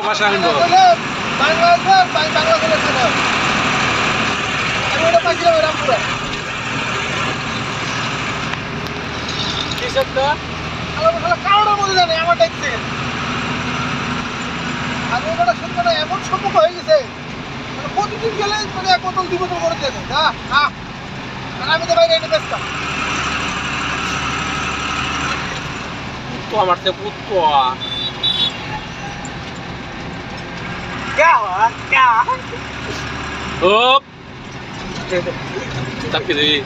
পাশে আনবো এমন সম্পর্ক হয়ে গেছে প্রতিদিন গেলে মানে এক বোতল 2 বোতল করে দেবে আমি তো বাইরে এনে বেচতাম তো আমার তো পুত্র क्या ওপ তাকে দে এই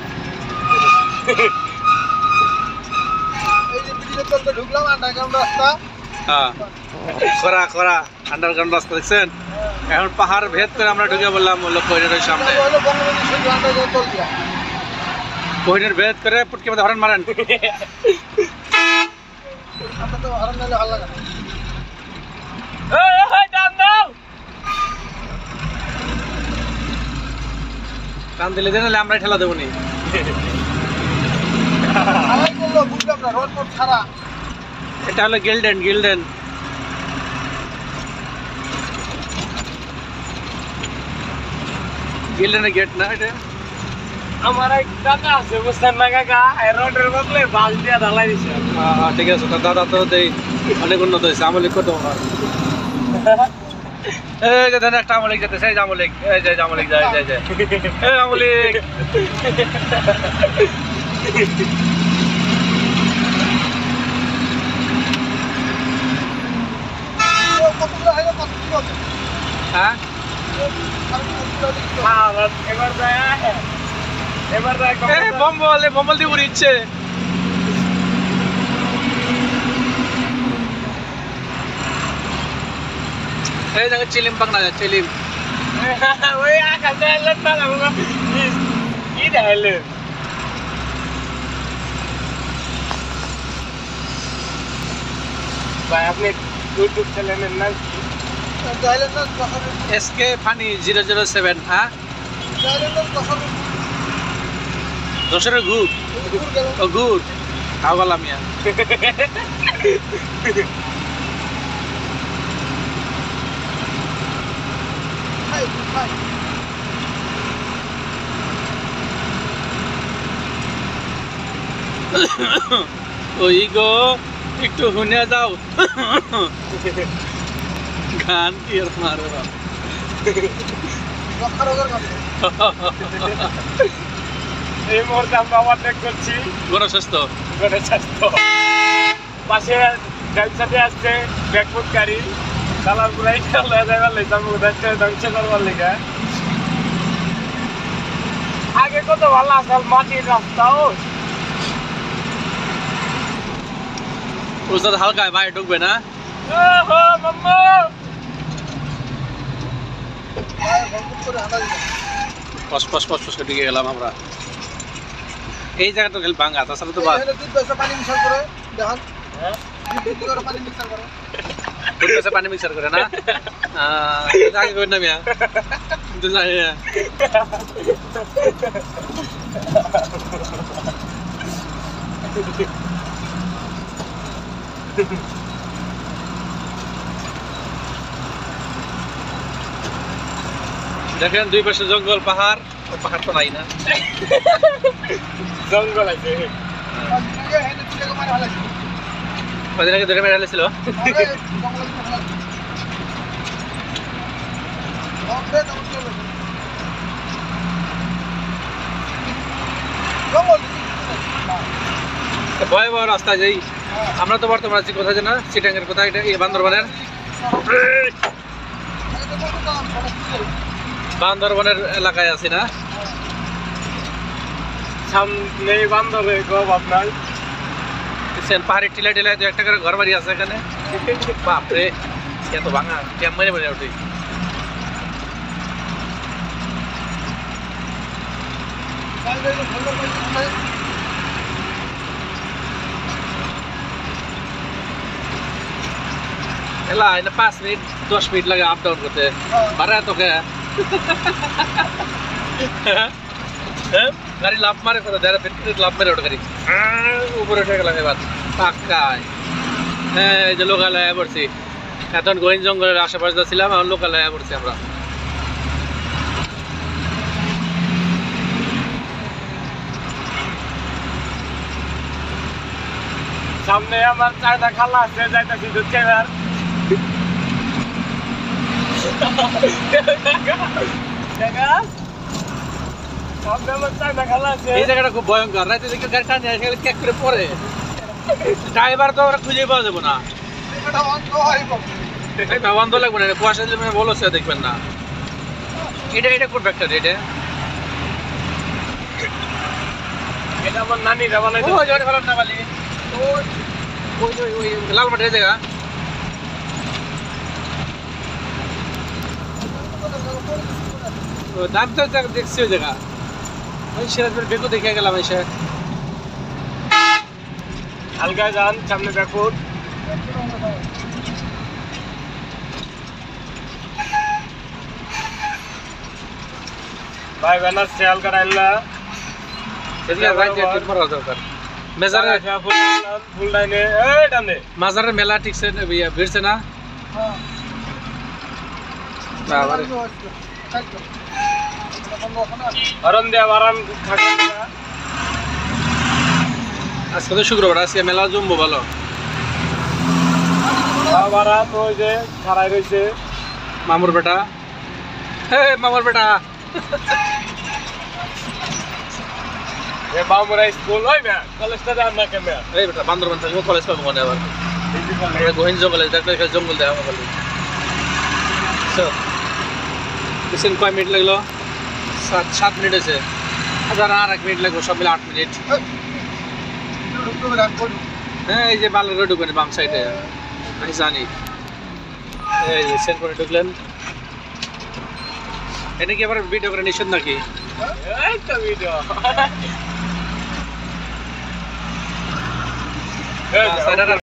যে ব্রিজের তলতে ঢুকলাম আন্ডারগ্রাউন্ড রাস্তা হ্যাঁ খরা খরা আন্ডারগ্রাউন্ড রাস্তা দেখছেন এখন পাহাড় ভেদ করে আমরা ঢুকে বললাম কোহিনুরের সামনে হলো বঙ্গবন্ধু সেতু আন্ডারগ্রাউন্ড তল দিয়া কোহিনুর ভেদ করে পুটকে মধ্যে হরেন মারেন আমরা তো হরন নালে ভালো লাগে না কান দিলে দেন আমরা ঠেলা দেবো নি আলাই করলো বুঝলাম না রোড মোড ছাড়া এটা হলো গিল্ডেন গিল্ডেন গিল্ডেনের গেট না এটা আমার এক কাকা আছে বুঝছেন না কাকা রোডের বদলে বাস দিয়ে ঢালাই দিছে ঠিক আছে তো দাদা তো দেই অনেক উন্নত হয়েছে আমলিক কত এই যে দেন একটা আমলিক যেতে সেই আমলিক এই যে আমলিক যায় যায় যায় এই আমলিক কতগুলো হইলো কত কি হবে হ্যাঁ এবার যায় বম্বল দিয়ে উড়িচ্ছে এই জায়গায় চিলিম পাক না চিলিম ওই আকাশে এলেন না কি দেখাইলেন ভাই আপনি ইউটিউব চ্যানেলের নাম জাইলেন্ডার কখন এসকে ফানি 007 হ্যাঁ জাইলেন্ডার কখন দোসরের গুড দূর গেল ও গুড খাও গেলাম ইয়া খাই খাই ওই গো একটু শুনে যাও গান কি আর মারো রক্ষা রোগের কথা এই মুহূর্তে আমরা ওভারটেক করছি গণস্বাস্থ্য স্বাস্থ্য পাশে ডান সাথে আসছে ব্যাকফুট গাড়ি কালার গুলাই খেলা যাইবার লেগে আমি উদাচ্ছে ধ্বংস করবার লেগে আগে কত ভালো আসল মাটির রাস্তাও ওস্তাদ হালকা ভাই ঢুকবে না ওহো মাম্মা ভরপুর করে হাঁটা দিলাম পস পস পস পস করে ঢুকে গেলাম আমরা এই জায়গাটা খেল ভাঙা তাছাড়া তো বাদ এখানে 2 পয়সা পানি মিশাল করে দেখান 2 করে পানি মিশাল করে পয়সা পানি মিক্সার করে না আগে করে না মিয়া কিন্তু জানি না দেখেন দুই পাশে জঙ্গল পাহাড় পাহাড় তো নাই না জঙ্গল আছে হেনে তুলে মারা হলো কদিন আগে ধরে মেরে ফেলেছিল আরে জঙ্গলে ফেলা ওকে তো চলো জঙ্গল ভয়াবহ রাস্তা যাই আমরা তো বর্তমানে আছি কোথায় জানা চিটাঙ্গের কোথায় এটা এই বান্দরবানের বান্দরবানের এলাকায় আছি না সামনে বান্ধবে গো আপনার পাহাড়ি টিলা টিলায় 2-1 করে ঘর বাড়ি আছে এখানে বাপরে এত ভাঙা ক্যাম মেরে মেরে ওঠে এলা এটা 5 মিনিট 10 মিনিট লাগে আপ ডাউন করতে বাড়া তোকে গাড়ি লাভ মারে কথা যারা ফিট লাভ মেরে ওটা গাড়ি উপরে উঠে গেলাম এবার পাক্কায় হ্যাঁ এই যে লোকালয় পড়ছি এখন গোয়েন জঙ্গলের আশেপাশে ছিলাম, এখন লোকালে পড়ছি আমরা। সামনে আমার চায়না খালা আছে, যাইতেছি দুধ খাইবার। সামনে আমার চায়না খালা আছে। এই জায়গাটা খুব ভয়ঙ্কর, রাতে দেখে গাড়ি টানে আসলে ক্যাক করে পড়ে, ড্রাইভার তো ওরা খুঁজে পাওয়া যাবে না। এটা অন্ধ হয় বলে। এটা বন্ধ লাগবে না, কুয়াশা দিলে মানে বলো সে দেখবেন না। এটা কোন ফ্যাক্টরি এটা? এটা আমার নানিরা বানাইছে। ওই জোরে ফেলার না বালি, ওই লাল মাঠের জায়গা। দাম তো দেখছি ওই জায়গা, ওই সিরাজপুর বেকু দেখে গেলাম এসে। হালকায় যান, সামনে ব্যাকফুট। ভাই ব্যানার সে হালকা রাইলা এদিকে রাইতে ঠিক করা দরকার। মেজারে ফুল লাইনে এই ডানে মাজারের মেলা ঠিকছে ভিড়ছে না? হ্যাঁ বাবারে, হরন দেয়া বারান থাকেন না। আজকে তো শুক্রবার, আজকে মেলা জমবো ভালো। বারান ওই যে খাড়াই রয়েছে মামুর বেটা, হে মামুর বেটা। এ বামুরা স্কুল ওই ম্যা কলেজটা যান না কেন এই বেটা বান্দরবান থাকবো, কলেজ পাবো মনে আবার। গোহিন জঙ্গলে দেখলে জঙ্গল দেখা খালি। বুঝছেন কয় মিনিট লাগলো? 7 মিনিট আছে, আর 1 মিনিট লাগবে, সব মিলে 8 মিনিট। হ্যাঁ এই যে বালের রোড ঢুকেন বাম সাইডে, আমি জানি। এই যে সেন্ট করে ঢুকলেন, এটা কি আবার ভিডিও করে নিষেধ নাকি? এই তো ভিডিও সাইডার